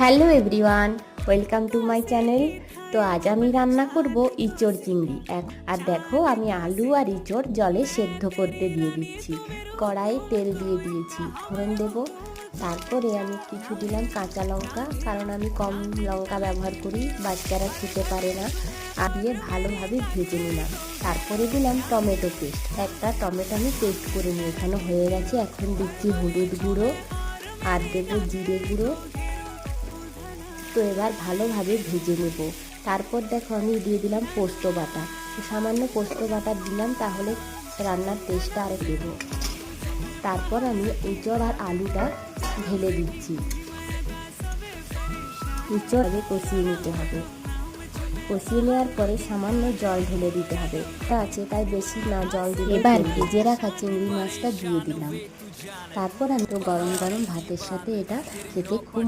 Hello everyone, welcome to my channel. তো আজ আমি রান্না করব ইঁচড় চিংড়ি। আর দেখো, আমি আলু আর ইঁচড় জলে সেদ্ধ করতে দিয়ে দিচ্ছি। কড়াইয়ে তেল দিয়ে দিয়েছি, ফোড়ন দেব। তারপরে আমি কিছু দিলাম কাঁচা লঙ্কা, কারণ আমি কম লঙ্কা ব্যবহার করি, বাচ্চারা খেতে পারে না। আর দিয়ে ভালোভাবে ভেজে নিলাম। তারপরে দিলাম টমেটো পেস্ট। একটা টমেটো আমি পেস্ট করে নিয়ে এখানে হয়ে গেছে। এখন দিচ্ছি হলুদ গুঁড়ো আর দেবো জিরে গুঁড়ো। তো এবার ভালোভাবে ভেজে নেব। তারপর দেখো, আমি দিয়ে দিলাম পোস্ত বাটা। সামান্য পোস্ত বাটা দিলাম, তাহলে রান্নার টেস্টটা আরও দেব। তারপর আমি এঁচড় আর আলুটা ঢেলে দিচ্ছি। এঁচড় আগে কষিয়ে নিতে হবে। কষিয়ে নেওয়ার পরে সামান্য জল ঢেলে দিতে হবে। তা আছে, তাই বেশি না জল দিলে। এবার ভেজে রাখা চিংড়ি মাছটা দিয়ে দিলাম। তারপর আমি তো গরম গরম ভাতের সাথে এটা খেতে খুব